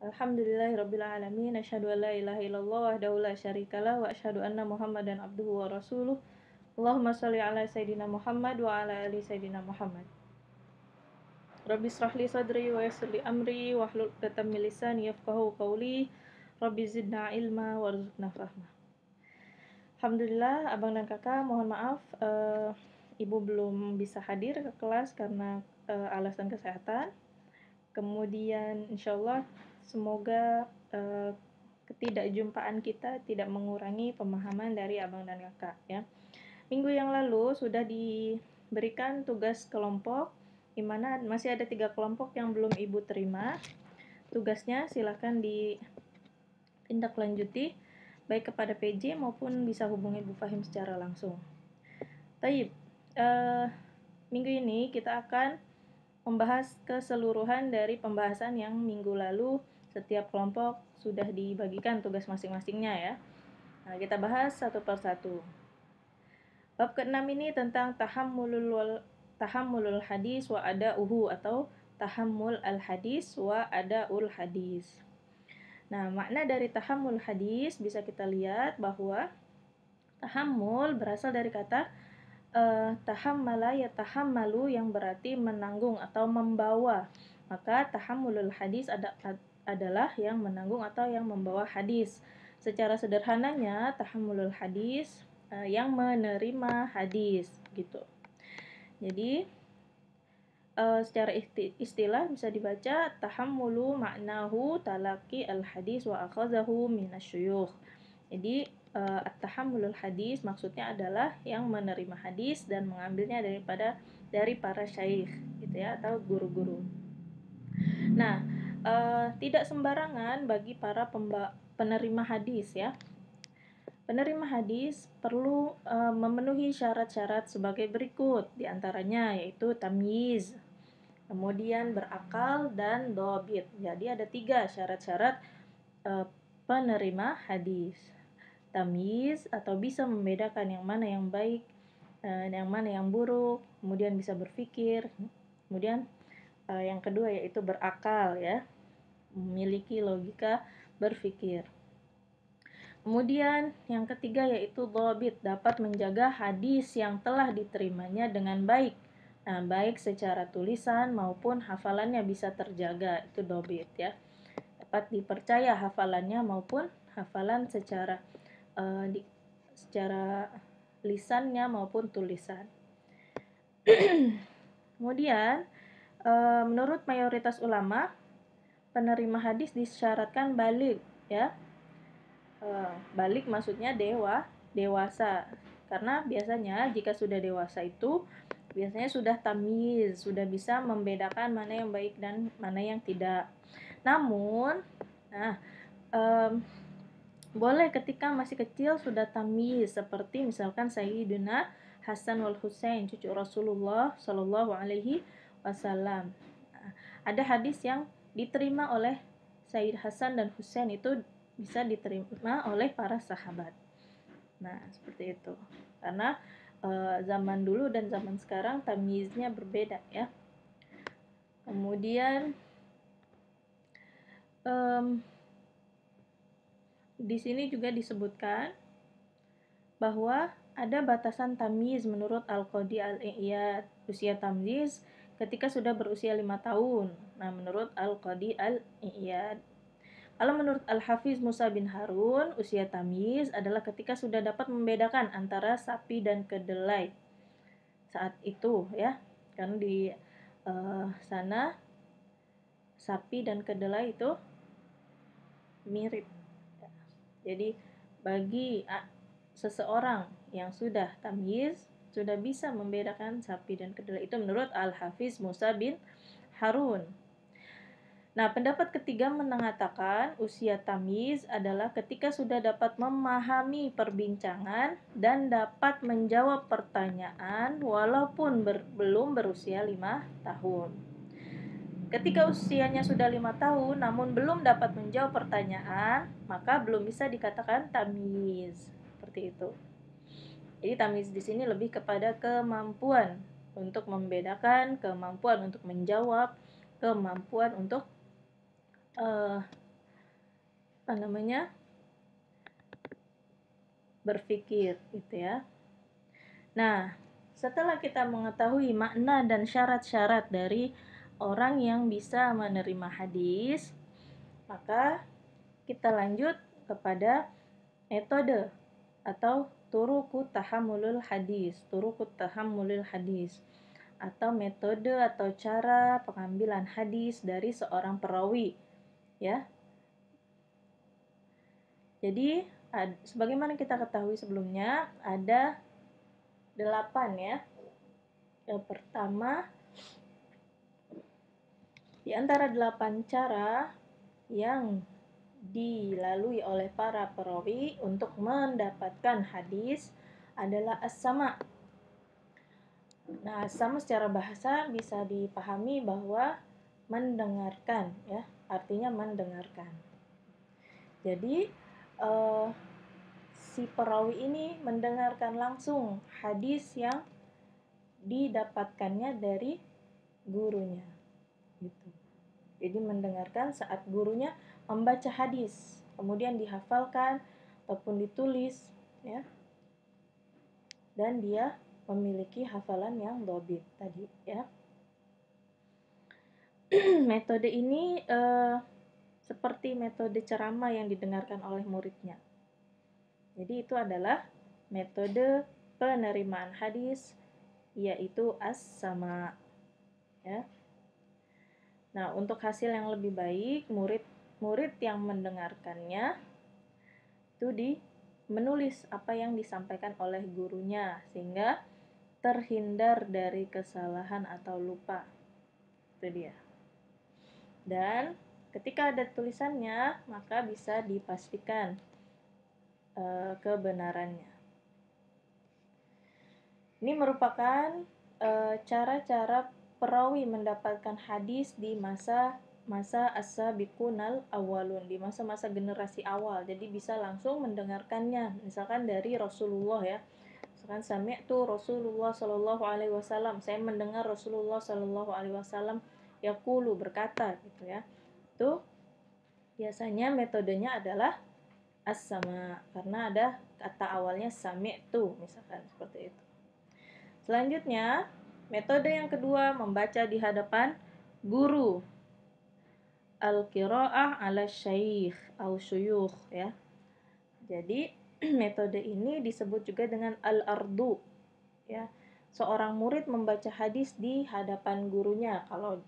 Alhamdulillahirabbil alamin, asyhadu an la ilaha illallah wahdahu la syarikalah wa asyhadu anna Muhammadan abduhu wa rasuluh. Allahumma shalli ala sayidina Muhammad wa ala ali sayidina Muhammad. Rabbi israh li sadri wa yassir li amri wahlul 'uqdatam min lisani yafqahu qawli. Rabbi zidna ilma warzuqna fahma. Alhamdulillah, abang dan kakak mohon maaf ibu belum bisa hadir ke kelas karena alasan kesehatan. Kemudian insyaallah semoga ketidakjumpaan kita tidak mengurangi pemahaman dari abang dan kakak ya. Minggu yang lalu sudah diberikan tugas kelompok, di mana masih ada 3 kelompok yang belum ibu terima. Tugasnya silakan ditindaklanjuti baik kepada PJ maupun bisa hubungi Bu Fahim secara langsung. Taib, minggu ini kita akan membahas keseluruhan dari pembahasan yang minggu lalu setiap kelompok sudah dibagikan tugas masing-masingnya ya. Nah, kita bahas satu persatu. Bab ke-6 ini tentang tahammulul hadis wa ada'uhu atau tahammul al-hadis wa ada'ul hadis. Nah, makna dari tahammul hadis bisa kita lihat bahwa tahammul berasal dari kata tahammala ya tahammalu yang berarti menanggung atau membawa. Maka tahammulul hadis adalah yang menanggung atau yang membawa hadis. Secara sederhananya tahammulul hadis yang menerima hadis gitu. Jadi secara istilah bisa dibaca tahammulu maknahu talaqi al-hadis wa akhazahu minasyuyukh. Jadi at-tahammulul hadis maksudnya adalah yang menerima hadis dan mengambilnya dari para syaikh gitu ya, atau guru-guru. Nah, tidak sembarangan bagi para penerima hadis ya. Penerima hadis perlu memenuhi syarat-syarat sebagai berikut, diantaranya yaitu tamyiz, kemudian berakal dan dhabit. Jadi ada 3 syarat-syarat penerima hadis. Tamyiz atau bisa membedakan yang mana yang baik, yang mana yang buruk, kemudian bisa berpikir, kemudian yang kedua yaitu berakal ya, memiliki logika berpikir. Kemudian yang ketiga yaitu dhabit, dapat menjaga hadis yang telah diterimanya dengan baik. Nah, baik secara tulisan maupun hafalannya bisa terjaga, itu dhabit ya. Dapat dipercaya hafalannya maupun hafalan secara lisannya maupun tulisan. Kemudian menurut mayoritas ulama, penerima hadis disyaratkan baligh ya. Baligh maksudnya dewasa. Karena biasanya jika sudah dewasa itu biasanya sudah tamyiz, sudah bisa membedakan mana yang baik dan mana yang tidak. Namun, boleh ketika masih kecil sudah tamyiz, seperti misalkan Sayyidina Hasan wal Husain, cucu Rasulullah Shallallahu Alaihi Wasallam. Ada hadis yang diterima oleh Sayyid Hasan dan Husain itu bisa diterima oleh para sahabat. Nah, seperti itu. Karena zaman dulu dan zaman sekarang tamyiznya berbeda ya. Kemudian di sini juga disebutkan bahwa ada batasan tamyiz menurut Al-Qadi Al-Iyad. Usia tamyiz ketika sudah berusia 5 tahun. Nah, menurut Al-Qadi Al-Iyad. Kalau menurut Al-Hafiz Musa bin Harun, usia tamyiz adalah ketika sudah dapat membedakan antara sapi dan kedelai. Saat itu ya. Karena di sana sapi dan kedelai itu mirip. Jadi bagi seseorang yang sudah tamyiz, sudah bisa membedakan sapi dan kedelai, itu menurut Al-Hafiz Musa bin Harun. Nah, pendapat ketiga mengatakan usia tamyiz adalah ketika sudah dapat memahami perbincangan dan dapat menjawab pertanyaan walaupun belum berusia 5 tahun. Ketika usianya sudah 5 tahun namun belum dapat menjawab pertanyaan, maka belum bisa dikatakan tamyiz. Seperti itu. Jadi tamyiz di sini lebih kepada kemampuan untuk membedakan, kemampuan untuk menjawab, kemampuan untuk berpikir gitu ya. Nah, setelah kita mengetahui makna dan syarat-syarat dari orang yang bisa menerima hadis, maka kita lanjut kepada metode atau turukut tahammulul hadis atau metode atau cara pengambilan hadis dari seorang perawi ya. Jadi sebagaimana kita ketahui sebelumnya ada 8 ya. Yang pertama, di antara 8 cara yang dilalui oleh para perawi untuk mendapatkan hadis adalah as-sama'. Nah, as-sama' secara bahasa bisa dipahami bahwa mendengarkan ya, artinya mendengarkan. Jadi si perawi ini mendengarkan langsung hadis yang didapatkannya dari gurunya gitu. Jadi mendengarkan saat gurunya membaca hadis, kemudian dihafalkan ataupun ditulis ya. Dan dia memiliki hafalan yang dhabit tadi ya. Metode ini seperti metode ceramah yang didengarkan oleh muridnya. Jadi itu adalah metode penerimaan hadis, yaitu as-sama ya. Nah, untuk hasil yang lebih baik, murid yang mendengarkannya itu menulis apa yang disampaikan oleh gurunya sehingga terhindar dari kesalahan atau lupa. Itu dia. Dan ketika ada tulisannya, maka bisa dipastikan kebenarannya. Ini merupakan cara-cara perawi mendapatkan hadis di masa as-sabiqunal awwalun, di masa-masa generasi awal. Jadi bisa langsung mendengarkannya, misalkan dari Rasulullah ya. Misalkan sami'tu Rasulullah sallallahu alaihi wasallam, saya mendengar Rasulullah sallallahu alaihi wasallam yaqulu, berkata gitu ya. Itu biasanya metodenya adalah as-sama, karena ada kata awalnya sami'tu misalkan seperti itu. Selanjutnya, metode yang kedua membaca di hadapan guru. Al-qira'ah 'ala syaikh atau syuyukh ya. Jadi metode ini disebut juga dengan al-ardu ya. Seorang murid membaca hadis di hadapan gurunya. Kalau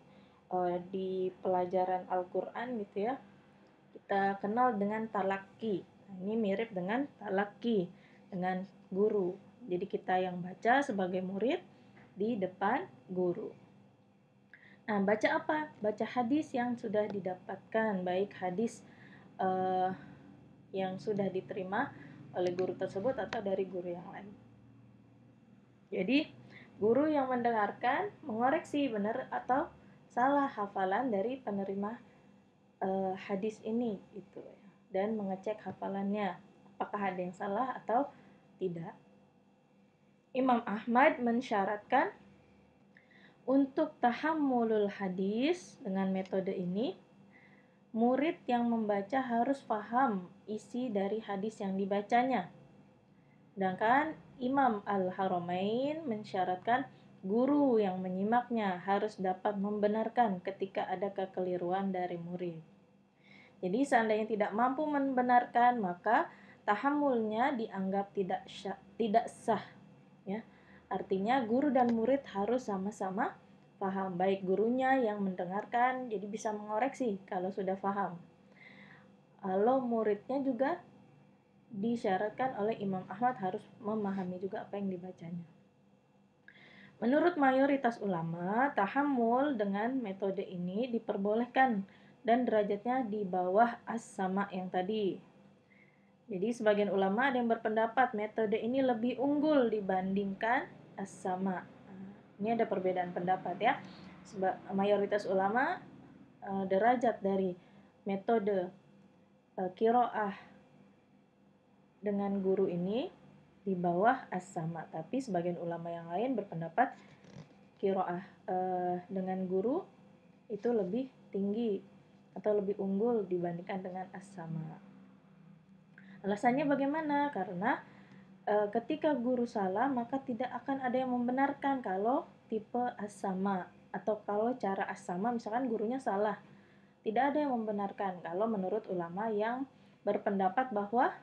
di pelajaran Al-Qur'an gitu ya, kita kenal dengan talaki. Nah, ini mirip dengan talaki dengan guru. Jadi kita yang baca sebagai murid di depan guru. Nah, baca apa? Baca hadis yang sudah didapatkan, baik hadis yang sudah diterima oleh guru tersebut atau dari guru yang lain. Jadi, guru yang mendengarkan mengoreksi benar atau salah hafalan dari penerima hadis ini gitu ya, dan mengecek hafalannya apakah ada yang salah atau tidak. Imam Ahmad mensyaratkan untuk tahammulul hadis dengan metode ini, murid yang membaca harus paham isi dari hadis yang dibacanya. Sedangkan Imam Al-Haramain mensyaratkan guru yang menyimaknya harus dapat membenarkan ketika ada kekeliruan dari murid. Jadi seandainya tidak mampu membenarkan, maka tahammulnya dianggap tidak sah ya. Artinya guru dan murid harus sama-sama paham, baik gurunya yang mendengarkan jadi bisa mengoreksi kalau sudah paham. Kalau muridnya juga disyaratkan oleh Imam Ahmad harus memahami juga apa yang dibacanya. Menurut mayoritas ulama, tahammul dengan metode ini diperbolehkan dan derajatnya di bawah as-sama yang tadi. Jadi sebagian ulama ada yang berpendapat metode ini lebih unggul dibandingkan as-sama. Ini ada perbedaan pendapat ya. Mayoritas ulama derajat dari metode qiraah dengan guru ini di bawah as-sama. Tapi sebagian ulama yang lain berpendapat qiraah dengan guru itu lebih tinggi atau lebih unggul dibandingkan dengan as-sama. Alasannya bagaimana? Karena ketika guru salah, maka tidak akan ada yang membenarkan kalau tipe as-sama atau kalau cara as-sama misalkan gurunya salah. Tidak ada yang membenarkan kalau menurut ulama yang berpendapat bahwa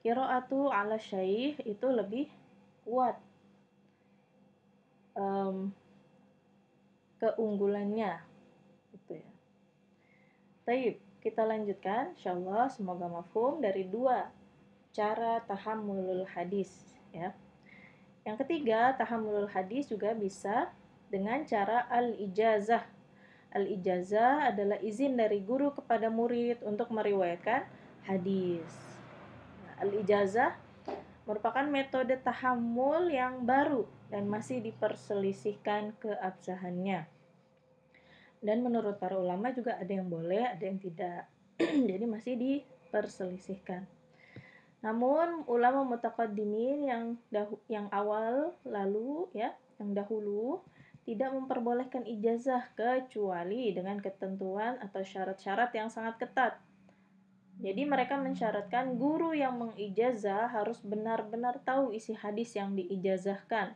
qiraatu ala syaikh itu lebih kuat keunggulannya gitu ya. Baik, kita lanjutkan insyaallah, semoga mafhum dari dua cara tahammulul hadis ya. Yang ketiga, tahammulul hadis juga bisa dengan cara al-ijazah. Al-ijazah adalah izin dari guru kepada murid untuk meriwayatkan hadis. Nah, al-ijazah merupakan metode tahammul yang baru dan masih diperselisihkan keabsahannya. Dan menurut para ulama juga ada yang boleh, ada yang tidak. Jadi masih diperselisihkan. Namun ulama mutaqaddimin yang awal lalu ya, yang dahulu tidak memperbolehkan ijazah kecuali dengan ketentuan atau syarat-syarat yang sangat ketat. Jadi mereka mensyaratkan guru yang mengijazah harus benar-benar tahu isi hadis yang diijazahkan.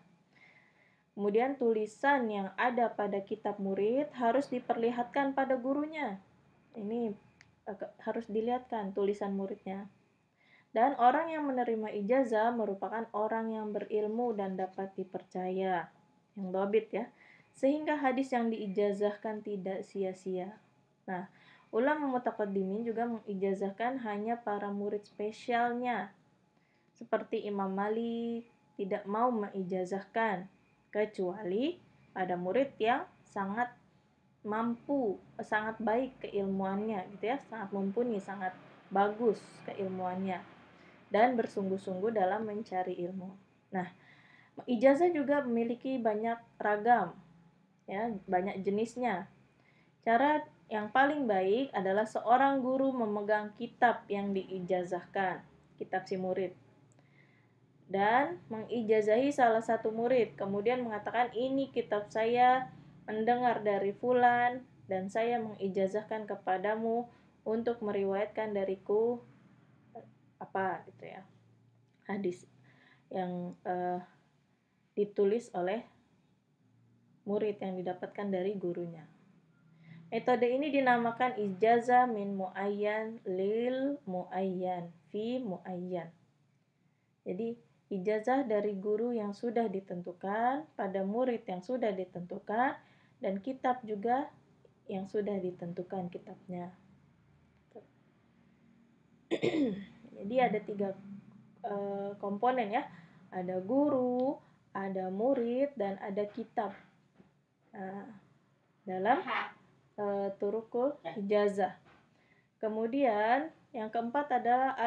Kemudian tulisan yang ada pada kitab murid harus diperlihatkan pada gurunya. Ini harus dilihatkan tulisan muridnya. Dan orang yang menerima ijazah merupakan orang yang berilmu dan dapat dipercaya. Yang dhabit ya. Sehingga hadis yang diijazahkan tidak sia-sia. Nah, ulama mutaqaddimin juga mengijazahkan hanya para murid spesialnya. Seperti Imam Malik tidak mau mengijazahkan kecuali pada murid yang sangat mampu, sangat baik keilmuannya gitu ya, sangat mumpuni, sangat bagus keilmuannya dan bersungguh-sungguh dalam mencari ilmu. Nah, ijazah juga memiliki banyak ragam ya, banyak jenisnya. Cara yang paling baik adalah seorang guru memegang kitab yang diijazahkan, kitab si murid, dan mengijazahi salah satu murid, kemudian mengatakan ini kitab saya mendengar dari fulan dan saya mengijazahkan kepadamu untuk meriwayatkan dariku apa gitu ya, hadis yang ditulis oleh murid yang didapatkan dari gurunya. Metode ini dinamakan ijazah min muayyan lil muayyan fi muayyan. Jadi ijazah dari guru yang sudah ditentukan pada murid yang sudah ditentukan, dan kitab juga yang sudah ditentukan kitabnya. Jadi ada 3 komponen ya, ada guru, ada murid, dan ada kitab. Nah, dalam turukul ijazah. Kemudian yang keempat adalah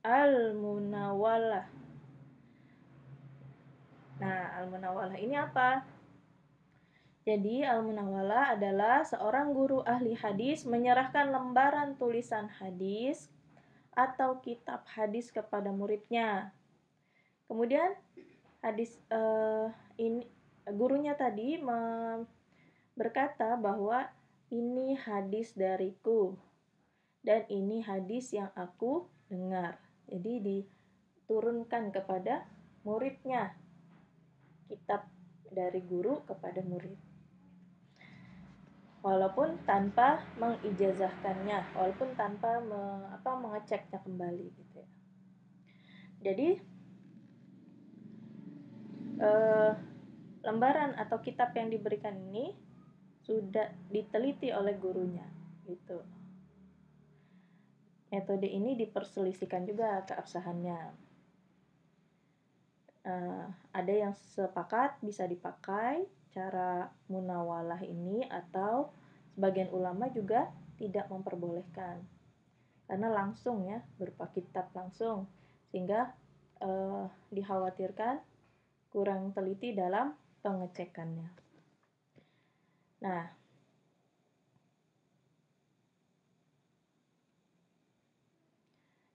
al-munawalah. Nah, al-munawalah ini apa? Jadi, al-munawalah adalah seorang guru ahli hadis menyerahkan lembaran tulisan hadis atau kitab hadis kepada muridnya. Kemudian ini gurunya tadi berkata bahwa ini hadis dariku dan ini hadis yang aku dengar. Jadi diturunkan kepada muridnya, kitab dari guru kepada murid, walaupun tanpa mengijazahkannya, walaupun tanpa mengeceknya kembali gitu ya. Jadi lembaran atau kitab yang diberikan ini sudah diteliti oleh gurunya gitu. Metode ini diperselisihkan juga keabsahannya. Ada yang sepakat bisa dipakai cara munawalah ini, atau sebagian ulama juga tidak memperbolehkan karena langsung ya, berupa kitab langsung, sehingga dikhawatirkan kurang teliti dalam pengecekannya. Nah,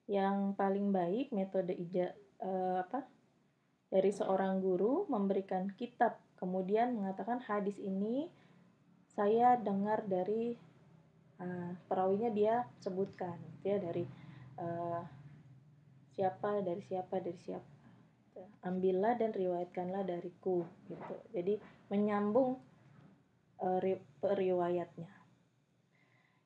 yang paling baik metode dari seorang guru memberikan kitab kemudian mengatakan hadis ini saya dengar dari perawinya, dia sebutkan ya, dari siapa dari siapa dari siapa, ambillah dan riwayatkanlah dariku gitu. Jadi menyambung periwayatnya.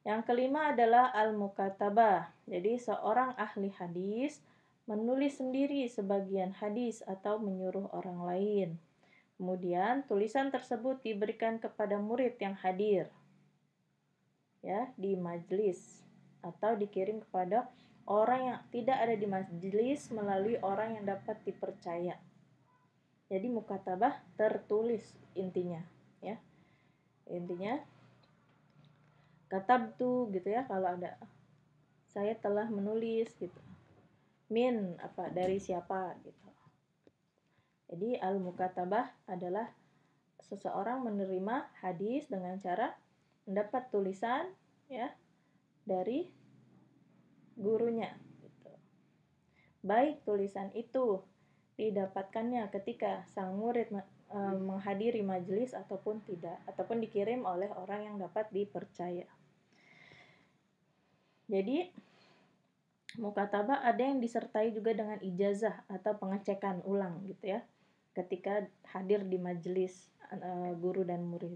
Yang kelima adalah al-mukatabah. Jadi seorang ahli hadis menulis sendiri sebagian hadis atau menyuruh orang lain. Kemudian tulisan tersebut diberikan kepada murid yang hadir ya di majelis atau dikirim kepada orang yang tidak ada di majelis melalui orang yang dapat dipercaya. Jadi mukatabah tertulis intinya ya. Intinya katabtu gitu ya, kalau ada saya telah menulis gitu. Min apa dari siapa gitu. Jadi al-mukatabah adalah seseorang menerima hadis dengan cara mendapat tulisan ya dari gurunya gitu. Baik tulisan itu didapatkannya ketika sang murid menghadiri majelis ataupun tidak, ataupun dikirim oleh orang yang dapat dipercaya. Jadi mukatabah ada yang disertai juga dengan ijazah atau pengecekan ulang gitu ya, ketika hadir di majelis guru dan murid.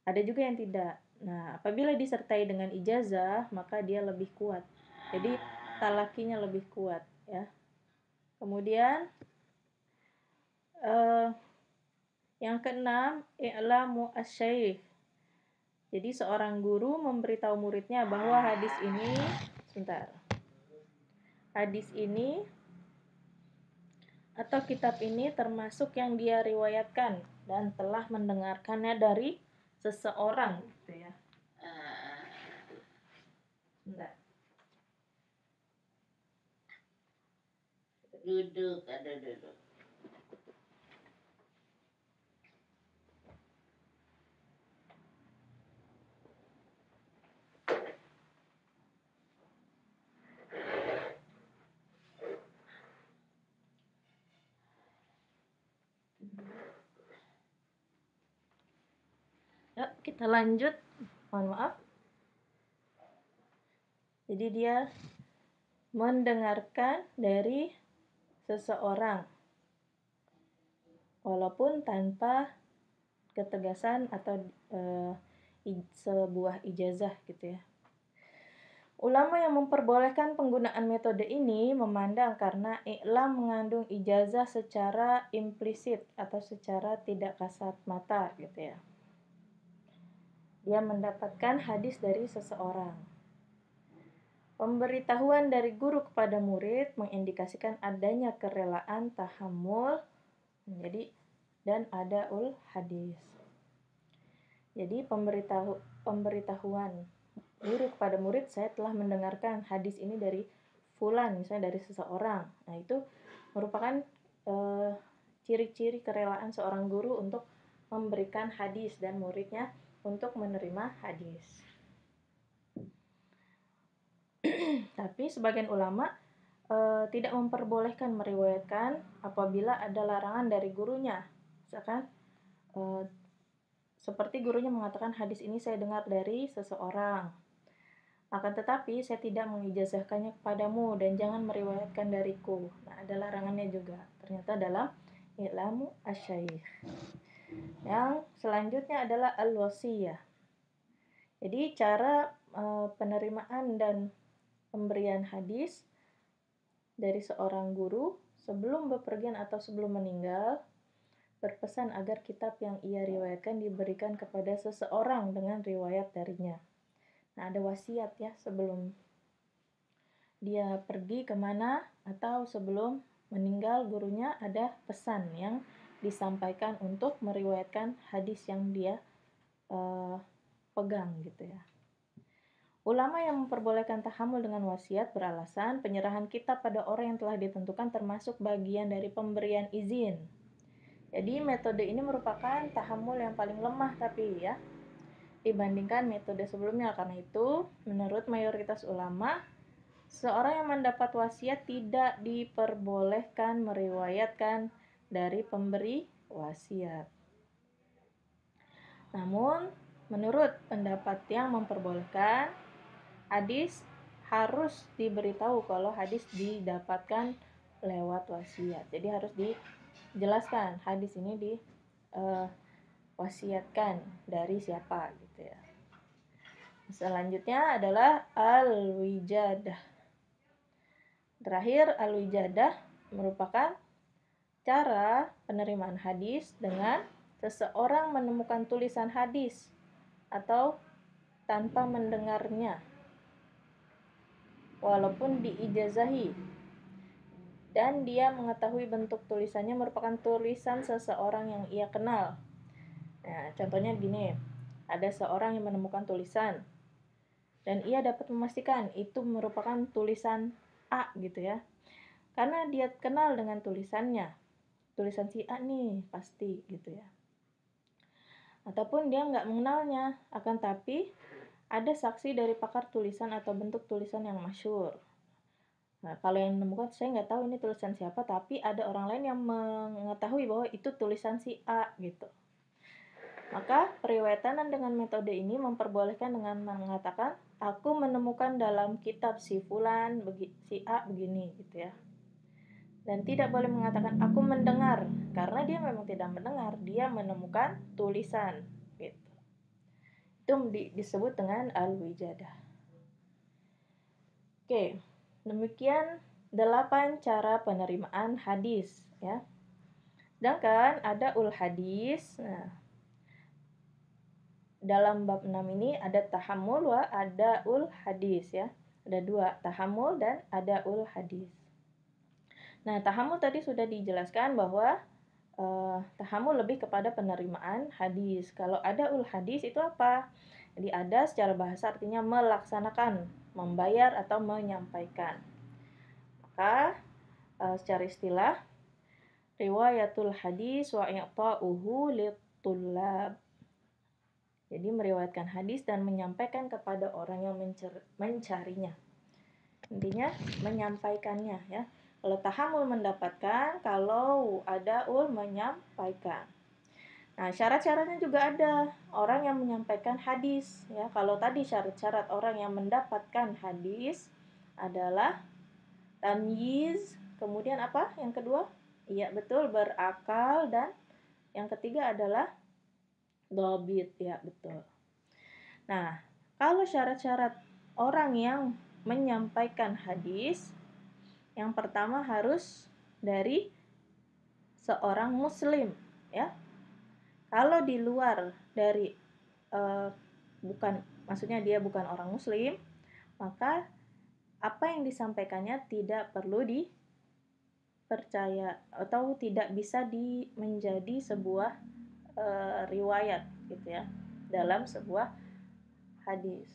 Ada juga yang tidak. Nah, apabila disertai dengan ijazah, maka dia lebih kuat. Jadi talakinya lebih kuat ya. Kemudian yang keenam, i'lamu asy-syaikh. Jadi seorang guru memberitahu muridnya bahwa hadis ini atau kitab ini termasuk yang dia riwayatkan dan telah mendengarkannya dari seseorang gitu ya. Duduk. Yuk, kita lanjut. Mohon maaf. Jadi dia mendengarkan dari seseorang walaupun tanpa ketegasan atau sebuah ijazah gitu ya. Ulama yang memperbolehkan penggunaan metode ini memandang karena i'lam mengandung ijazah secara implisit atau secara tidak kasat mata gitu ya. Dia mendapatkan hadis dari seseorang. Pemberitahuan dari guru kepada murid mengindikasikan adanya kerelaan tahammul dan adaul hadis. Jadi pemberitahuan guru kepada murid, saya telah mendengarkan hadis ini dari fulan, misalnya dari seseorang. Nah, itu merupakan ciri-ciri kerelaan seorang guru untuk memberikan hadis dan muridnya untuk menerima hadis. Tapi sebagian ulama tidak memperbolehkan meriwayatkan apabila ada larangan dari gurunya. Misalkan seperti gurunya mengatakan hadis ini saya dengar dari seseorang. Akan tetapi saya tidak mengijazahkannya kepadamu dan jangan meriwayatkan dariku. Nah, ada larangannya juga. Ternyata dalam i'lamu asy-syaikh. Yang selanjutnya adalah al-wasiyah. Jadi cara penerimaan dan pemberian hadis dari seorang guru sebelum bepergian atau sebelum meninggal berpesan agar kitab yang ia riwayatkan diberikan kepada seseorang dengan riwayat darinya. Nah, ada wasiat ya sebelum dia pergi kemana atau sebelum meninggal gurunya, ada pesan yang disampaikan untuk meriwayatkan hadis yang dia pegang gitu ya. Ulama yang memperbolehkan tahammul dengan wasiat beralasan penyerahan kitab pada orang yang telah ditentukan termasuk bagian dari pemberian izin. Jadi metode ini merupakan tahammul yang paling lemah tapi ya dibandingkan metode sebelumnya. Karena itu, menurut mayoritas ulama, seorang yang mendapat wasiat tidak diperbolehkan meriwayatkan dari pemberi wasiat. Namun, menurut pendapat yang memperbolehkan, hadis harus diberitahu kalau hadis didapatkan lewat wasiat. Jadi harus dijelaskan hadis ini wasiatkan dari siapa gitu ya. Selanjutnya adalah al-wijadah. Terakhir, al-wijadah merupakan cara penerimaan hadis dengan seseorang menemukan tulisan hadis atau tanpa mendengarnya, walaupun diijazahi, dan dia mengetahui bentuk tulisannya merupakan tulisan seseorang yang ia kenal. Nah, contohnya begini, ada seorang yang menemukan tulisan dan ia dapat memastikan itu merupakan tulisan A gitu ya, karena dia kenal dengan tulisannya, tulisan si A nih pasti gitu ya. Ataupun dia nggak mengenalnya, akan tapi ada saksi dari pakar tulisan atau bentuk tulisan yang masyhur. Nah, kalau yang menemukan, saya nggak tahu ini tulisan siapa, tapi ada orang lain yang mengetahui bahwa itu tulisan si A gitu. Maka periwayatan dengan metode ini memperbolehkan dengan mengatakan, aku menemukan dalam kitab si fulan si A begini gitu ya. Dan tidak boleh mengatakan aku mendengar, karena dia memang tidak mendengar, dia menemukan tulisan gitu. Itu disebut dengan al-wijadah. Oke, demikian 8 cara penerimaan hadis ya. Sedangkan ada ul hadis. Nah, dalam bab 6 ini ada tahammul wa ada ul hadis ya. Ada 2, tahammul dan ada ul hadis. Nah, tahammul tadi sudah dijelaskan bahwa tahammul lebih kepada penerimaan hadis. Kalau ada ul hadis itu apa? Jadi ada secara bahasa artinya melaksanakan, membayar atau menyampaikan. Maka secara istilah riwayatul hadis wa i'ta'uhu lit-tullab. Jadi meriwayatkan hadis dan menyampaikan kepada orang yang mencarinya. Intinya menyampaikannya ya. Kalau tahammul mendapatkan, kalau ada ul menyampaikan. Nah, syarat-syaratnya juga ada. Orang yang menyampaikan hadis ya. Kalau tadi syarat-syarat orang yang mendapatkan hadis adalah tamyiz, kemudian apa? Yang kedua? Iya, betul, berakal, dan yang ketiga adalah dhabit, ya, betul. Nah, kalau syarat-syarat orang yang menyampaikan hadis, yang pertama harus dari seorang muslim ya. Kalau di luar dari maksudnya dia bukan orang muslim, maka apa yang disampaikannya tidak perlu dipercaya atau tidak bisa menjadi sebuah riwayat gitu ya dalam sebuah hadis.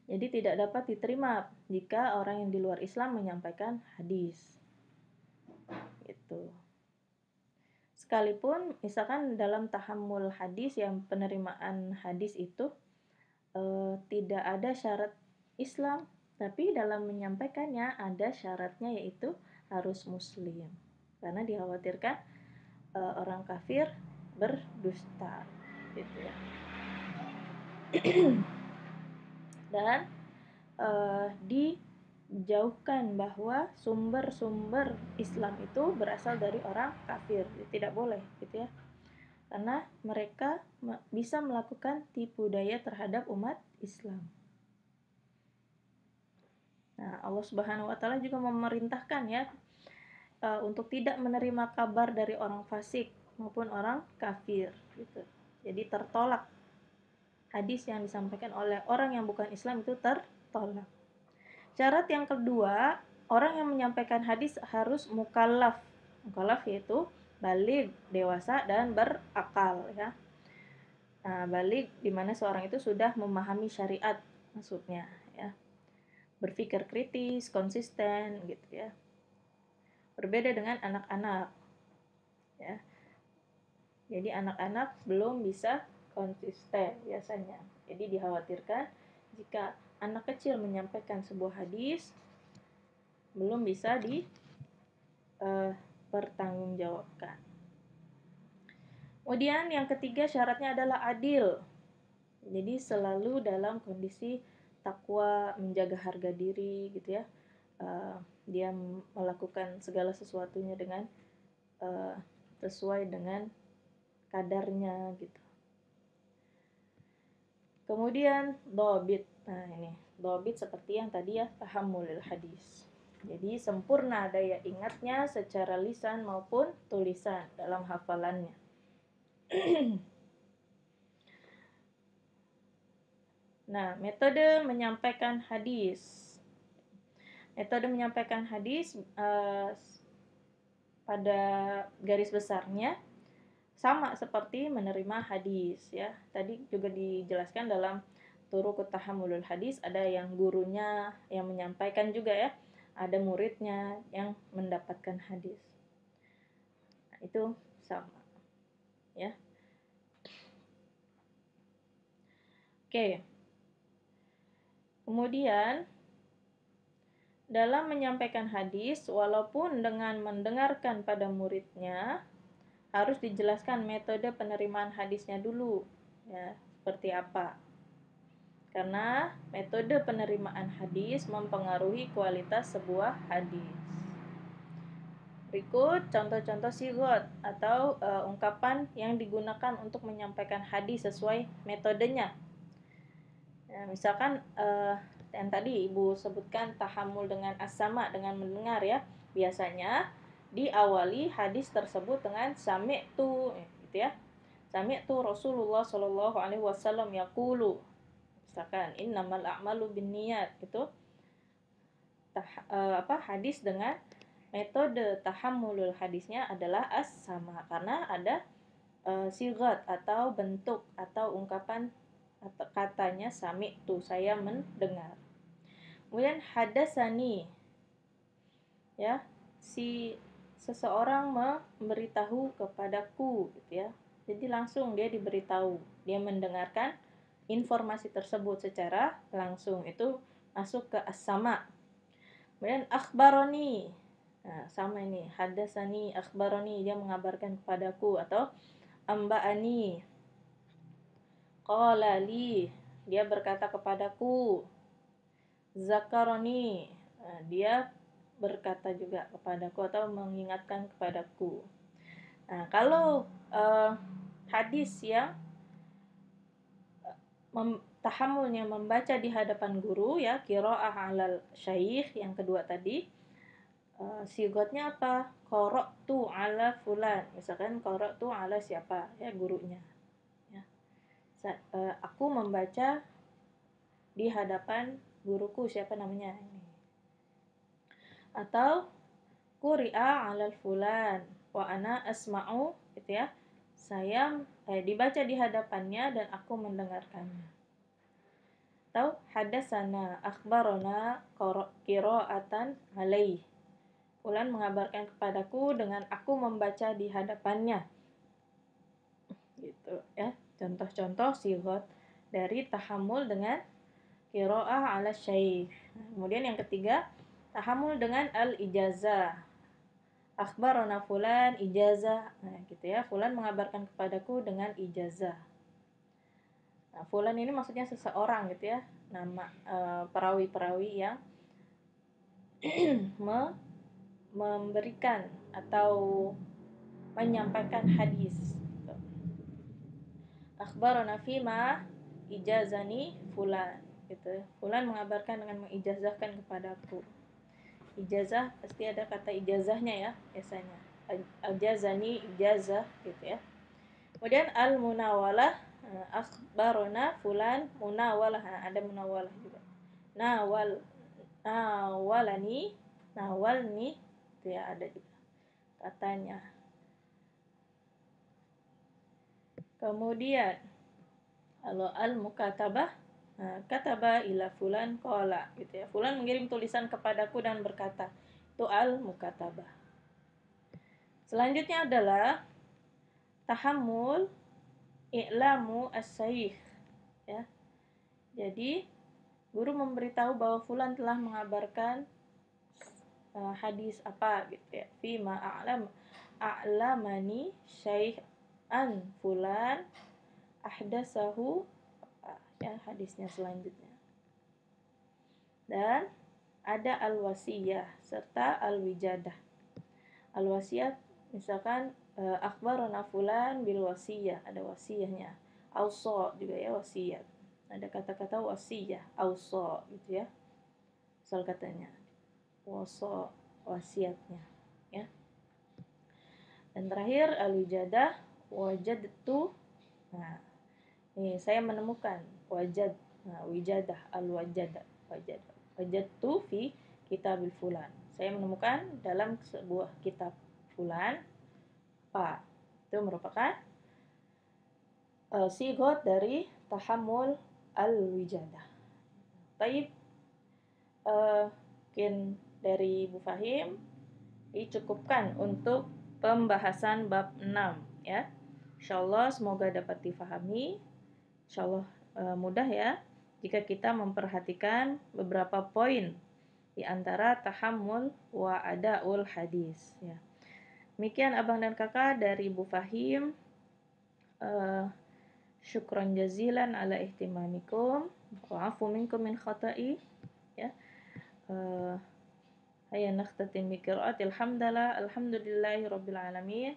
Jadi tidak dapat diterima jika orang yang di luar Islam menyampaikan hadis. Gitu. Sekalipun misalkan dalam tahammul hadis yang penerimaan hadis itu tidak ada syarat Islam, tapi dalam menyampaikannya ada syaratnya, yaitu harus muslim. Karena dikhawatirkan orang kafir berdusta gitu ya. Dan dijauhkan bahwa sumber-sumber Islam itu berasal dari orang kafir, tidak boleh gitu ya, karena mereka bisa melakukan tipu daya terhadap umat Islam. Nah, Allah Subhanahu wa taala juga memerintahkan ya untuk tidak menerima kabar dari orang fasik maupun orang kafir gitu. Jadi tertolak hadis yang disampaikan oleh orang yang bukan Islam itu tertolak. Syarat yang kedua, orang yang menyampaikan hadis harus mukallaf. Mukallaf yaitu baligh, dewasa dan berakal ya. Nah, baligh di mana seorang itu sudah memahami syariat maksudnya ya. Berpikir kritis, konsisten gitu ya. Berbeda dengan anak-anak ya. Jadi anak-anak belum bisa konsisten biasanya. Jadi dikhawatirkan jika anak kecil menyampaikan sebuah hadis belum bisa dipertanggungjawabkan. Kemudian yang ketiga syaratnya adalah adil. Jadi selalu dalam kondisi bertakwa, menjaga harga diri gitu ya. Dia melakukan segala sesuatunya dengan sesuai dengan kadarnya gitu. Kemudian dhabit. Nah, ini dhabit seperti yang tadi ya, tahammulul hadis. Jadi sempurna daya ingatnya secara lisan maupun tulisan dalam hafalannya. Nah, metode menyampaikan hadis. Metode menyampaikan hadis pada garis besarnya sama seperti menerima hadis ya. Tadi juga dijelaskan dalam Turuqut Tahammulul Hadis, ada yang gurunya yang menyampaikan juga ya, ada muridnya yang mendapatkan hadis. Nah, itu sama ya. Oke. Kemudian dalam menyampaikan hadis, walaupun dengan mendengarkan pada muridnya, harus dijelaskan metode penerimaan hadisnya dulu ya, seperti apa. Karena metode penerimaan hadis mempengaruhi kualitas sebuah hadis. Berikut contoh-contoh sigot atau ungkapan yang digunakan untuk menyampaikan hadis sesuai metodenya. Nah, misalkan yang tadi Ibu sebutkan tahammul dengan as-sama, dengan mendengar ya. Biasanya diawali hadis tersebut dengan sami'tu gitu ya. Sami'tu Rasulullah sallallahu alaihi wasallam yaqulu. Misalkan innamal a'malu binniyat itu hadis dengan metode tahammulul hadisnya adalah as-sama karena ada sigat atau bentuk atau ungkapan atau katanya sami'tu, saya mendengar. Kemudian hadasani ya, si seseorang memberitahu kepadaku gitu ya. Jadi langsung dia diberitahu, dia mendengarkan informasi tersebut secara langsung, itu masuk ke as-sama. Kemudian akhbaroni. Nah, sama ini, hadasani akhbaroni, dia mengabarkan kepadaku, atau amba'ani qala li, dia berkata kepadaku. Zakaroni, dia berkata juga kepadaku atau mengingatkan kepadaku. Nah, kalau hadis yang tahammulnya membaca di hadapan guru ya, qiraah 'alal syaikh yang kedua tadi, sigotnya apa? Qara'tu 'ala fulan. Misalkan qara'tu 'ala siapa? Ya, gurunya. Ya. Aku membaca di hadapan guruku, siapa namanya ini. Atau quri'a 'alal fulan wa ana asma'u gitu ya. Saya dibaca di hadapannya dan aku mendengarkannya. Atau hadatsana akhbarana qira'atan 'alaih. Fulan mengabarkan kepadaku dengan aku membaca di hadapannya. Gitu ya. Contoh-contoh sigot dari tahammul dengan qiraah 'ala syaikh. Kemudian yang ketiga, tahammul dengan al-ijazah. Akhbarana fulan ijazah. Nah, gitu ya. Fulan mengabarkan kepadaku dengan ijazah. Nah, fulan ini maksudnya seseorang gitu ya. Nama perawi-perawi yang memberikan atau menyampaikan hadis. Akhbarana fima ijazani fulan gitu. Fulan mengabarkan dengan mengijazahkan kepadaku. Ijazah pasti ada kata ijazahnya ya biasanya. Ajazani ijazah gitu ya. Kemudian al-munawalah, akhbarana fulan munawalah, ada munawalah juga. Nawalani, nawalni itu ya, ada juga katanya. Kemudian kalau al-mukatabah, kataba ila fulan qala gitu ya. Fulan mengirim tulisan kepadaku dan berkata. Itu al-mukatabah. Selanjutnya adalah tahammul i'lamu as-syaikh ya. Jadi guru memberitahu bahwa fulan telah mengabarkan hadis apa gitu ya. Fi ma a'lamani syaikh an fulan ahdasahu ya, hadisnya selanjutnya. dan ada al-wasiyah serta al-wijadah. Al-wasiyah misalkan akhbarana fulan bil wasiyah, ada wasiyahnya. Ausa juga ya wasiat. Ada kata-kata wasiyah, ausa gitu ya. Asal katanya. Wasa wasiatnya ya. Dan terakhir al-wijadah wajadtu. Nah, ini saya menemukan wajad. Nah, wijadah al-wajadah. Wajadtu fi kitabil fulan. Saya menemukan dalam sebuah kitab fulan apa? Itu merupakan sigot dari tahammul al-wijadah. Taib mungkin dari Bu Fahim dicukupkan untuk pembahasan bab 6 ya. Insyaallah semoga dapat difahami. Insyaallah mudah ya jika kita memperhatikan beberapa poin di antara tahammul wa adaul hadis ya. Demikian abang dan kakak dari Bu Fahim. Syukran jazilan ala ihtimamikum wa afu minkum min khata'i ya. Haya nakhtatim bi qiraatil hamdalah alhamdulillahi rabbil alamin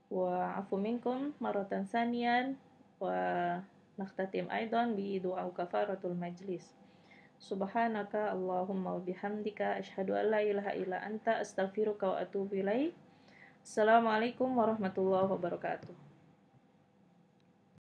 wa afu minkum maratan saniyan wa nakhtatim aidan bi du'a kafaratul majlis. Subhanaka Allahumma wa bihamdika asyhadu an la ilaha illa anta astaghfiruka wa atubu ilaik. Assalamualaikum warahmatullahi wabarakatuh.